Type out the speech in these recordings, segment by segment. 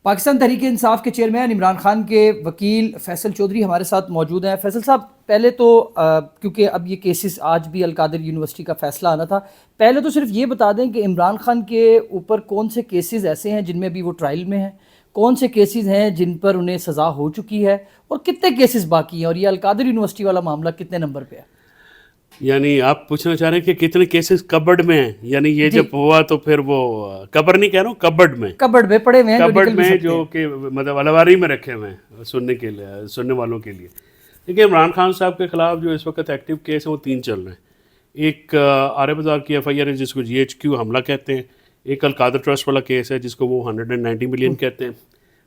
پاکستان تحریک انصاف کے چیئرمین عمران خان کے وکیل فیصل چودھری ہمارے ساتھ موجود ہیں۔ فیصل صاحب، پہلے تو کیونکہ اب یہ کیسز آج بھی القادر یونیورسٹی کا فیصلہ آنا تھا، پہلے تو صرف یہ بتا دیں کہ عمران خان کے اوپر کون سے کیسز ایسے ہیں جن میں بھی وہ ٹرائل میں ہیں، کون سے کیسز ہیں جن پر انہیں سزا ہو چکی ہے، اور کتنے کیسز باقی ہیں، اور یہ القادر یونیورسٹی والا معاملہ کتنے نمبر پہ ہے؟ یعنی آپ پوچھنا چاہ رہے ہیں کہ کتنے کیسز کبڈ میں ہیں؟ یعنی یہ جب ہوا تو پھر وہ قبر نہیں کہہ رہا ہوں، کبڈ میں، کبڈ میں پڑے ہوئے ہیں، کبڈ میں جو کہ مطلب الواری میں رکھے ہوئے ہیں سننے کے لیے، سننے والوں کے لیے۔ دیکھیے، عمران خان صاحب کے خلاف جو اس وقت ایکٹیو کیس ہیں وہ 3 چل رہے ہیں۔ ایک عارف بازار کی ایف آئی آر ہے جس کو GHQ حملہ کہتے ہیں، ایک القادر ٹرسٹ والا کیس ہے جس کو وہ 190 ملین کہتے ہیں،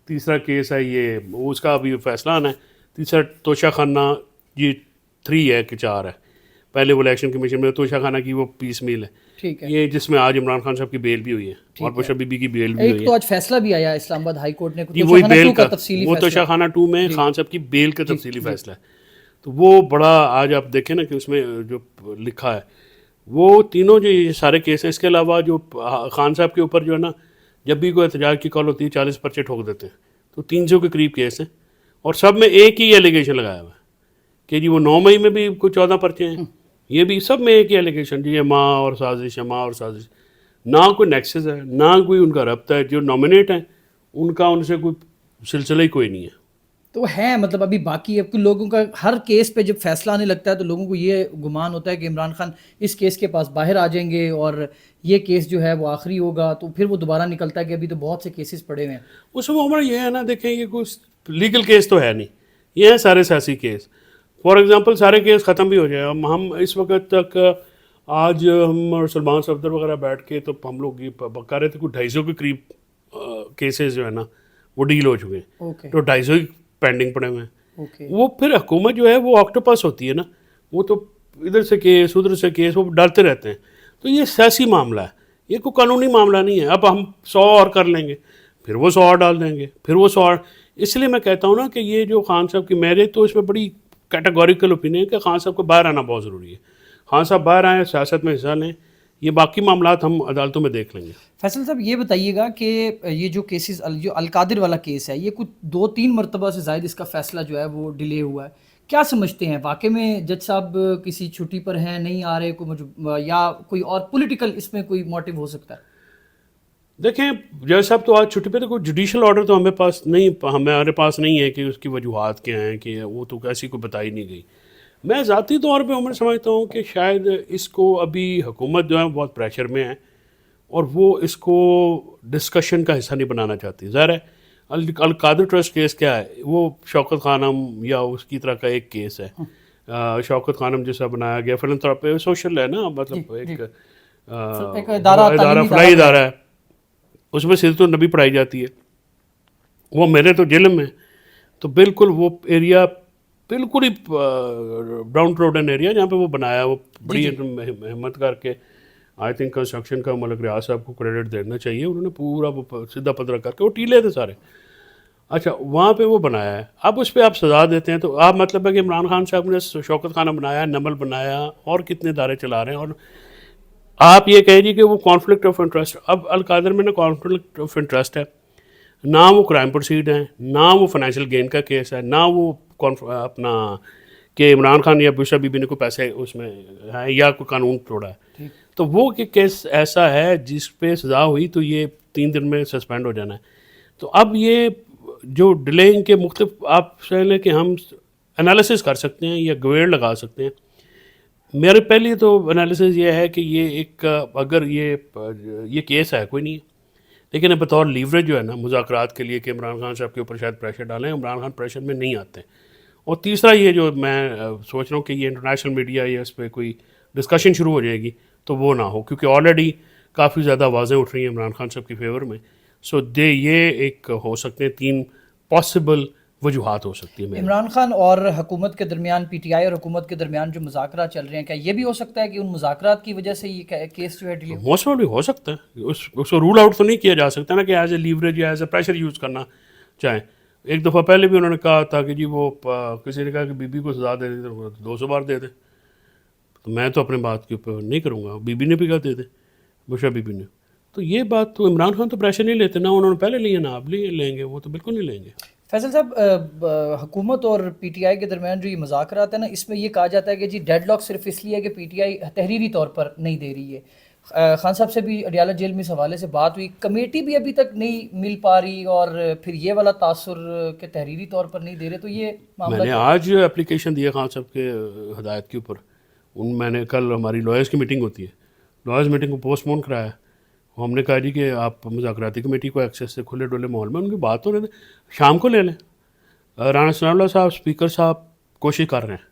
تیسرا کیس ہے یہ اس کا ابھی فیصلہ آنا ہے، تیسرا توشہ خانہ یہ 3 ہے کہ 4 ہے، پہلے وہ الیکشن کمیشن میں توشہ خانہ کی وہ پیس میل ہے، یہ جس میں آج عمران خان صاحب کی بیل بھی ہوئی ہے اور بشر بی بی کی بیل بھی ہوئی ہے۔ تو آج فیصلہ بھی آیا اسلام آباد ہائی کورٹ نے، جی وہی بیل کا، وہ توشہ خانہ 2 میں خان صاحب کی بیل کا تفصیلی فیصلہ ہے۔ تو وہ بڑا آج آپ دیکھیں نا کہ اس میں جو لکھا ہے وہ تینوں جو یہ سارے کیس ہیں، اس کے علاوہ جو خان صاحب کے اوپر جو ہے نا جب بھی کوئی احتجاج کی کال ہوتی ہے 40 پرچے ٹھوک دیتے ہیں، تو 300 کے قریب کیس ہیں، اور سب میں ایک ہی ایلیگیشن لگایا ہوا ہے کہ جی وہ 9 مئی میں بھی کوئی 14 پرچے ہیں، یہ بھی سب میں ایک ہی ایلیگیشن، جی یہ ماں اور سازش ہے، ماں اور سازش، نہ کوئی نیکسس ہے، نہ کوئی ان کا ربط ہے، جو نامنیٹ ہیں ان کا ان سے کوئی سلسلہ ہی کوئی نہیں ہے۔ تو ہے مطلب ابھی باقی ہے کہ لوگوں کا ہر کیس پہ جب فیصلہ آنے لگتا ہے تو لوگوں کو یہ گمان ہوتا ہے کہ عمران خان اس کیس کے پاس باہر آ جائیں گے اور یہ کیس جو ہے وہ آخری ہوگا، تو پھر وہ دوبارہ نکلتا ہے کہ ابھی تو بہت سے کیسز پڑے ہوئے ہیں۔ اس میں ہمارا یہ ہے نا، دیکھیں یہ کوئی لیگل کیس تو ہے نہیں، یہ ہیں سارے سیاسی کیس۔ فار ایگزامپل سارے کیس ختم بھی ہو جائے، ہم اس وقت تک آج ہم اور سلمان صفدر وغیرہ بیٹھ کے تو ہم لوگ یہ کہہ رہے تھے کوئی 250 کے قریب کیسز جو ہے نا وہ ڈیل ہو چکے ہیں، تو 250 پینڈنگ پڑے ہوئے ہیں۔ وہ پھر حکومت جو ہے وہ آکٹوپس ہوتی ہے نا، وہ تو ادھر سے کیس ادھر سے کیس وہ ڈالتے رہتے ہیں، تو یہ سیاسی معاملہ ہے، یہ کوئی قانونی معاملہ نہیں ہے۔ اب ہم 100 اور کر لیں گے، پھر وہ 100 اور ڈال دیں گے، پھر وہ 100 اور، اس لیے میں کہتا ہوں نا کہ یہ جو خان صاحب کی میرے تو اس میں بڑی کیٹیگوریکل اوپینین ہے کہ خان صاحب کو باہر آنا بہت ضروری ہے، خان صاحب باہر آئیں، سیاست میں حصہ لیں، یہ باقی معاملات ہم عدالتوں میں دیکھ لیں گے۔ فیصل صاحب یہ بتائیے گا کہ یہ جو کیسز، جو القادر والا کیس ہے، یہ کچھ 2-3 مرتبہ سے زائد اس کا فیصلہ جو ہے وہ ڈیلے ہوا ہے، کیا سمجھتے ہیں واقع میں جج صاحب کسی چھٹی پر ہیں، نہیں آ رہے، یا کوئی اور پولیٹیکل اس میں کوئی موٹیو ہو سکتا ہے؟ دیکھیں جج صاحب تو آج چھٹی پہ، تو کوئی جوڈیشل آرڈر تو ہمارے پاس نہیں ہے کہ اس کی وجوہات کیا ہیں، کہ وہ تو ایسی کوئی بتائی نہیں گئی۔ میں ذاتی طور پہ عمر سمجھتا ہوں کہ شاید اس کو ابھی حکومت جو ہے بہت پریشر میں ہے اور وہ اس کو ڈسکشن کا حصہ نہیں بنانا چاہتی۔ ظاہر ہے القادر ٹرسٹ کیس کیا ہے، وہ شوکت خانم یا اس کی طرح کا ایک کیس ہے، شوکت خانم جیسا بنایا گیا، فلنتھراپی سوشل ہے نا، مطلب ایک ادارہ، فلاحی ادارہ ہے، اس میں سیرت النبی پڑھائی جاتی ہے، وہ میرے تو جلم ہے، تو بالکل وہ ایریا بالکل ہی ڈاؤن ٹروڈن ایریا جہاں پہ وہ بنایا، وہ بڑی ہمت کر کے، آئی تھنک کنسٹرکشن کا ملک ریاض صاحب کو کریڈٹ دینا چاہیے، انہوں نے پورا وہ سیدھا پدرا کر کے، وہ ٹیلے تھے سارے، اچھا وہاں پہ وہ بنایا ہے۔ اب اس پہ آپ سزا دیتے ہیں، تو آپ مطلب ہے کہ عمران خان صاحب نے شوکت خانہ بنایا، نمل بنایا، اور کتنے ادارے چلا رہے ہیں، اور آپ یہ کہہ دیجیے کہ وہ کانفلکٹ آف انٹرسٹ۔ اب القادر میں نا کانفلکٹ آف انٹرسٹ ہے، نہ وہ کرائم پروسیڈ ہیں، نہ وہ فائنینشیل گین کا کیس ہے، نہ وہ اپنا کہ عمران خان یا بشرا بی بی نے کوئی پیسے اس میں ہیں یا کوئی قانون توڑا ہے، تو وہ کیس ایسا ہے جس پہ سزا ہوئی تو یہ 3 دن میں سسپینڈ ہو جانا ہے۔ تو اب یہ جو ڈیلینگ کے مختلف آپ سمجھ لیں کہ ہم انالیسس کر سکتے ہیں یا گویڑ لگا سکتے ہیں۔ میرے پہلی تو انالیسس یہ ہے کہ یہ ایک اگر یہ کیس ہے کوئی نہیں ہے، لیکن بطور لیوریج جو ہے نا مذاکرات کے لیے کہ عمران خان صاحب کے اوپر شاید پریشر ڈالیں، عمران خان پریشر میں نہیں آتے۔ اور تیسرا یہ جو میں سوچ رہا ہوں کہ یہ انٹرنیشنل میڈیا یا اس پہ کوئی ڈسکشن شروع ہو جائے گی تو وہ نہ ہو، کیونکہ آلریڈی کافی زیادہ آوازیں اٹھ رہی ہیں عمران خان صاحب کی فیور میں، سو یہ ایک ہو سکتے ہیں 3 پاسبل وجوہات ہو سکتی ہیں۔ عمران خان اور حکومت کے درمیان، پی ٹی آئی اور حکومت کے درمیان جو مذاکرات چل رہے ہیں، کیا یہ بھی ہو سکتا ہے کہ ان مذاکرات کی وجہ سے یہ کیس جو ہے ڈیلے ہو؟ موسٹ بھی ہو سکتا ہے، اس کو رول آؤٹ تو نہیں کیا جا سکتا نا کہ ایز اے لیوریج یا ایز اے پریشر یوز کرنا چاہیں۔ ایک دفعہ پہلے بھی انہوں نے کہا تھا کہ جی وہ کسی نے کہا کہ بی بی کو سزا دے دیں تو 200 بار دے دیں، تو میں تو اپنے بات کے اوپر نہیں کروں گا، بی بی نے بھی کہا دے دیں، بشرا بی بی نے، تو یہ بات تو عمران خان تو پریشر نہیں لیتے، نہ انہوں نے پہلے لیا نہ اب لیں گے، وہ تو بالکل نہیں لیں گے. فیصل صاحب، حکومت اور پی ٹی آئی کے درمیان جو یہ مذاکرات ہیں نا، اس میں یہ کہا جاتا ہے کہ جی ڈیڈ لاک صرف اس لیے ہے کہ پی ٹی آئی تحریری طور پر نہیں دے رہی ہے. خان صاحب سے بھی اڈیالہ جیل میں اس حوالے سے بات ہوئی، کمیٹی بھی ابھی تک نہیں مل پا رہی، اور پھر یہ والا تاثر کہ تحریری طور پر نہیں دے رہے، تو یہ معاملہ میں نے آج اپلیکیشن دیا خان صاحب کے ہدایت کے اوپر. میں نے کل ہماری لائرس کی میٹنگ ہوتی ہے، لائرس میٹنگ کو پوسٹ پون کرایا. ہم نے کہا جی کہ آپ مذاکراتی کمیٹی کو ایکسیس سے کھلے ڈولے ماحول میں ان کی بات ہو رہے تھے، شام کو لے لیں. رانا ثناء اللہ صاحب اسپیکر صاحب کوشش کر رہے ہیں،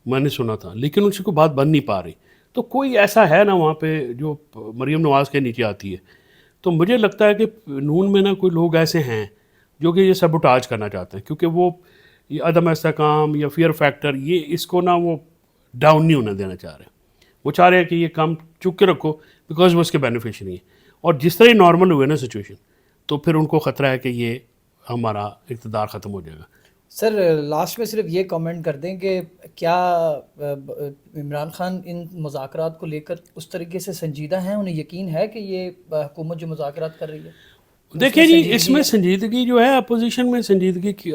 میں نے سنا تھا، لیکن ان سے کوئی بات بن نہیں پا رہی. تو کوئی ایسا ہے نا وہاں پہ جو مریم نواز کے نیچے آتی ہے. تو مجھے لگتا ہے کہ نون میں نا کوئی لوگ ایسے ہیں جو کہ یہ سبوٹاج کرنا چاہتے ہیں، کیونکہ وہ یہ عدم استحکام یا فیئر فیکٹر، یہ اس کو نا وہ ڈاؤن نہیں ہونے دینا چاہ رہے. وہ چاہ رہے ہیں کہ یہ کام چک کے رکھو بیکاز وہ اس کے بینیفیشری ہیں. اور جس طرح نارمل ہوئے نا سچویشن، تو پھر ان کو خطرہ ہے کہ یہ ہمارا اقتدار ختم ہو جائے گا. سر لاسٹ میں صرف یہ کامنٹ کر دیں کہ کیا عمران خان ان مذاکرات کو لے کر اس طریقے سے سنجیدہ ہیں، انہیں یقین ہے کہ یہ حکومت جو مذاکرات کر رہی ہے؟ دیکھیں جی، اس میں سنجیدگی جو ہے اپوزیشن میں سنجیدگی کی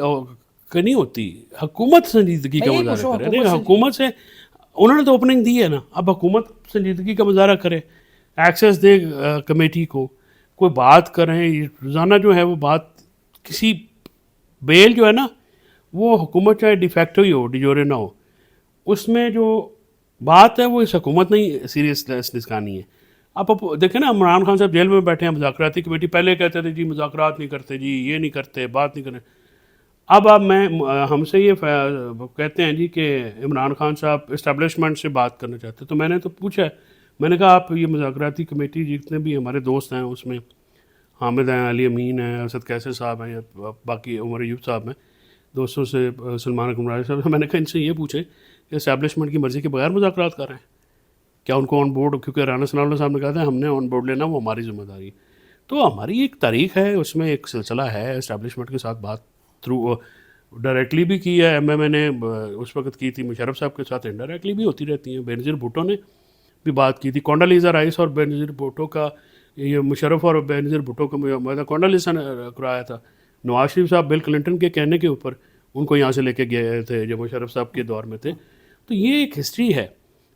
نہیں ہوتی، حکومت سنجیدگی کا مظاہرہ کرے. حکومت سے انہوں نے تو اوپننگ دی ہے نا، اب حکومت سنجیدگی کا مظاہرہ کرے، ایکسیس دے کمیٹی کو، کوئی بات کریں. روزانہ جو ہے وہ بات کسی بیل جو ہے نا، وہ حکومت چاہے ڈیفیکٹو ہی ہو، ڈیجورے نہ ہو، اس میں جو بات ہے وہ اس حکومت نہیں سیریسنس دکھانی ہے. آپ دیکھیں نا، عمران خان صاحب جیل میں بیٹھے ہیں، مذاکراتی کمیٹی پہلے کہتے تھے جی مذاکرات نہیں کرتے، جی یہ نہیں کرتے، بات نہیں کرتے. اب ہم سے یہ کہتے ہیں جی کہ عمران خان صاحب اسٹیبلشمنٹ سے بات کرنا چاہتے. تو میں نے تو پوچھا ہے، میں نے کہا آپ یہ مذاکراتی کمیٹی جتنے بھی ہمارے دوست ہیں، اس میں حامد ہیں، علی امین ہیں، اسد کیسر صاحب ہیں، یا باقی عمر ایوب صاحب ہیں، دوستوں سے سلمان اکمل صاحب سے، میں نے کہا ان سے یہ پوچھیں کہ اسٹیبلشمنٹ کی مرضی کے بغیر مذاکرات کر رہے ہیں کیا؟ ان کو آن بورڈ، کیونکہ رانا ثناء اللہ صاحب نے کہا تھا ہم نے آن بورڈ لینا، وہ ہماری ذمہ داری ہے. تو ہماری ایک تاریخ ہے، اس میں ایک سلسلہ ہے. اسٹیبلشمنٹ کے ساتھ بات تھرو ڈائریکٹلی بھی کی ہے، ایم ایم اے نے اس وقت کی تھی، مشرف صاحب کے ساتھ انڈائریکٹلی بھی ہوتی رہتی ہیں. بینظیر بھٹو نے بھی بات کی تھی، کونڈالیزا رائس اور بینظیر بھٹو کا، یہ مشرف اور بینظیر بھٹو کا معاہدہ کونڈالیزا نے کرایا تھا. نواز شریف صاحب بل کلنٹن کے کہنے کے اوپر ان کو یہاں سے لے کے گئے تھے جب مشرف صاحب کے دور میں تھے. تو یہ ایک ہسٹری ہے.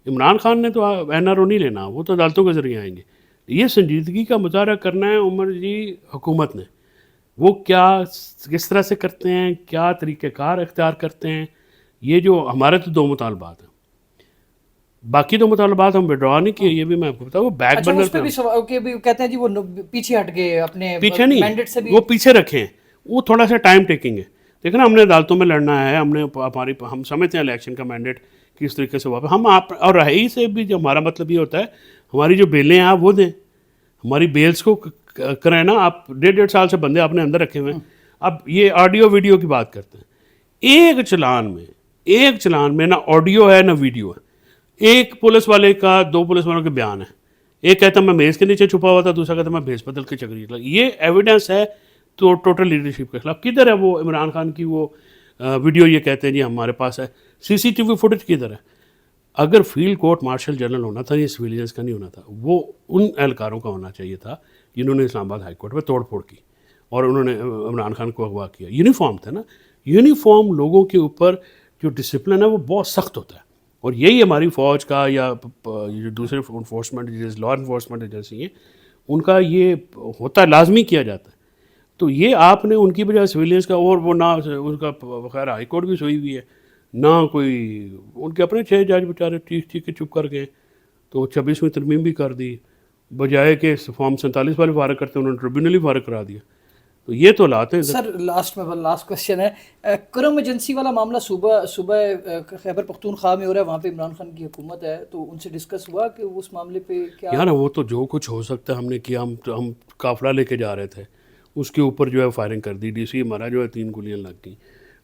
عمران خان نے تو این آر او نہیں لینا، وہ تو عدالتوں کے ذریعے آئیں گے. یہ سنجیدگی کا مظاہرہ کرنا ہے عمر جی حکومت نے، وہ کیا کس طرح سے کرتے ہیں، کیا طریقہ کار اختیار کرتے ہیں. یہ جو ہمارے تو دو مطالبات ہیں، باقی دو مطالبات ہم وڈرا نہیں کیے، یہ بھی میں آپ کو بتاؤں. وہ بیک برنر پہ کہتے ہیں جی وہ پیچھے ہٹ گئے، اپنے پیچھے نہیں، وہ پیچھے رکھیں، وہ تھوڑا سا ٹائم ٹیکنگ ہے. دیکھیں نا، ہم نے عدالتوں میں لڑنا ہے، ہم سمجھتے ہیں الیکشن کا مینڈیٹ کس طریقے سے واپس ہم آپ اور رہائی سے بھی جو ہمارا مطلب یہ ہوتا ہے ہماری جو بیلیں ہیں آپ وہ دیں، ہماری بیلز کو کریں نا. آپ 1.5 سال سے بندے آپ نے اندر رکھے ہوئے ہیں. اب یہ آڈیو ویڈیو کی بات کرتے ہیں، ایک چلان میں نہ آڈیو ہے نہ ویڈیو ہے. ایک پولیس والے کا، 2 پولیس والوں کے بیان ہے، ایک کہتا ہے میں میز کے نیچے چھپا ہوا تھا، دوسرا کہتا ہے میں بھیس بدل کے چکری. یہ ایویڈنس ہے تو ٹوٹل لیڈرشپ کے خلاف. کدھر ہے وہ عمران خان کی وہ ویڈیو؟ یہ کہتے ہیں جی ہمارے پاس ہے. سی سی ٹی وی فوٹیج کدھر ہے؟ اگر فیلڈ کورٹ مارشل جنرل ہونا تھا، یہ سویلینس کا نہیں ہونا تھا، وہ ان اہلکاروں کا ہونا چاہیے تھا جنہوں نے اسلام آباد ہائی کورٹ میں توڑ پھوڑ کی اور انہوں نے عمران خان کو اغوا کیا. یونیفارم تھا نا، یونیفارم لوگوں کے اوپر جو ڈسپلن ہے وہ بہت سخت ہوتا ہے. اور یہی ہماری فوج کا یا جو دوسرے انفورسمنٹ لا انفورسمنٹ ایجنسی ہیں ان کا یہ ہوتا ہے، لازمی کیا جاتا ہے. تو یہ آپ نے ان کی بجائے سویلینس کا، اور وہ نہ ان کا بخیر ہائی کورٹ بھی سوئی ہوئی ہے، نہ کوئی ان کے اپنے 6 جج بیچارے ٹھیک کے چپ کر گئے. تو 26ویں ترمیم بھی کر دی، بجائے کہ فارم 47 والے فارغ کرتے انہوں نے ٹریبیونل ہی فارغ کرا دیا. تو یہ تو لاتے ہیں. سر لاسٹ کوشچن ہے، کرم ایجنسی والا معاملہ صوبہ خیبر پختونخوا میں ہو رہا ہے، وہاں پہ عمران خان کی حکومت ہے، تو ان سے ڈسکس ہوا کہ اس معاملے پہ کیا؟ یار وہ تو جو کچھ ہو سکتا ہے ہم نے کیا. ہم قافلہ لے کے جا رہے تھے، اس کے اوپر جو ہے فائرنگ کر دی، ڈی سی ہمارا جو ہے 3 گولیاں لگ گئیں.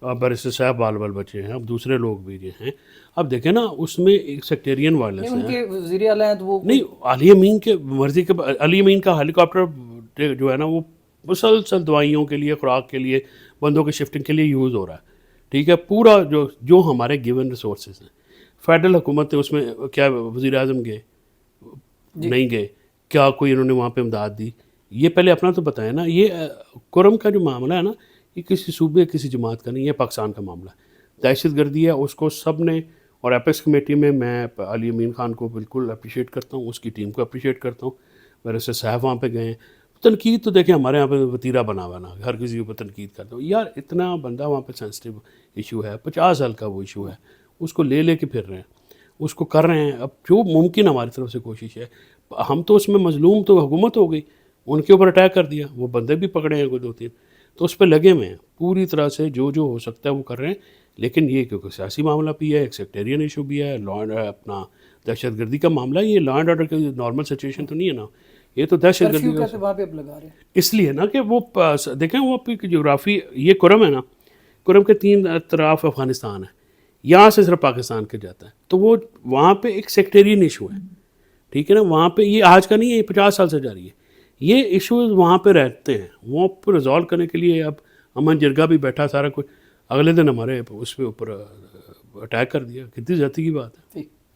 اب بیرسٹر صاحب بال بچے ہیں، اب دوسرے لوگ بھی جو ہیں. اب دیکھیں نا، اس میں ایک سیکٹیرین وائلنس ان کے وزیر اعلیٰ ہیں تو وہ نہیں، علی امین کے مرضی کے، علی امین کا ہیلی کاپٹر جو ہے نا وہ مسلسل دوائیوں کے لیے، خوراک کے لیے، بندوں کے شفٹنگ کے لیے یوز ہو رہا ہے. ٹھیک ہے، پورا جو ہمارے گیون ریسورسز ہیں. فیڈرل حکومت نے اس میں کیا وزیر اعظم گئے؟ نہیں گئے. کیا کوئی انہوں نے وہاں پہ امداد دی؟ یہ پہلے اپنا تو بتائیں نا. یہ کرم کا جو معاملہ ہے نا یہ کسی صوبے کسی جماعت کا نہیں، یہ پاکستان کا معاملہ ہے. دہشت گردی ہے اس کو سب نے، اور ایپیکس کمیٹی میں علی امین خان کو بالکل اپریشیٹ کرتا ہوں، اس کی ٹیم کو اپریشیٹ کرتا ہوں. میرے سے صاحب وہاں پہ گئے ہیں. تنقید تو دیکھیں ہمارے یہاں پہ وتیرہ بنا ہوا نا، ہر کسی کے اوپر تنقید کرتا ہوں. یار اتنا بندہ وہاں پہ سینسٹیو ایشو ہے، 50 سال کا وہ ایشو ہے، اس کو لے کے پھر رہے ہیں، اس کو کر رہے ہیں. اب جو ممکن ہماری طرف سے کوشش ہے، ہم تو اس میں مظلوم تو حکومت ہو گئی، ان کے اوپر اٹیک کر دیا، وہ بندے بھی پکڑے ہیں کوئی 2-3، تو اس پہ لگے ہوئے ہیں پوری طرح سے، جو ہو سکتا ہے وہ کر رہے ہیں. لیکن یہ کیونکہ سیاسی معاملہ بھی ہے، ایک سیکٹیرین ایشو بھی ہے، اپنا دہشت گردی کا معاملہ ہے. یہ لا اینڈ آرڈر کی نارمل سچویشن تو نہیں ہے نا، یہ تو دہشت گردی کرفیو کہتے وہاں پہ اب لگا رہے ہیں. اس لیے نا کہ وہ دیکھیں وہ آپ کی جغرافی، یہ کرم ہے نا، کرم کے 3 اطراف افغانستان ہے، یہاں سے صرف پاکستان کے جاتا ہے، تو وہ وہاں پہ ایک سیکٹیرین ایشو ہے. ٹھیک ہے نا، وہاں پہ یہ آج کا نہیں ہے، یہ 50 سال سے جاری ہے. یہ ایشوز وہاں پہ رہتے ہیں، وہ پہ ریزالو کرنے کے لیے اب امن جرگہ بھی بیٹھا سارا کچھ، اگلے دن ہمارے اس پہ اوپر اٹیک کر دیا. کتنی زیادتی کی بات ہے.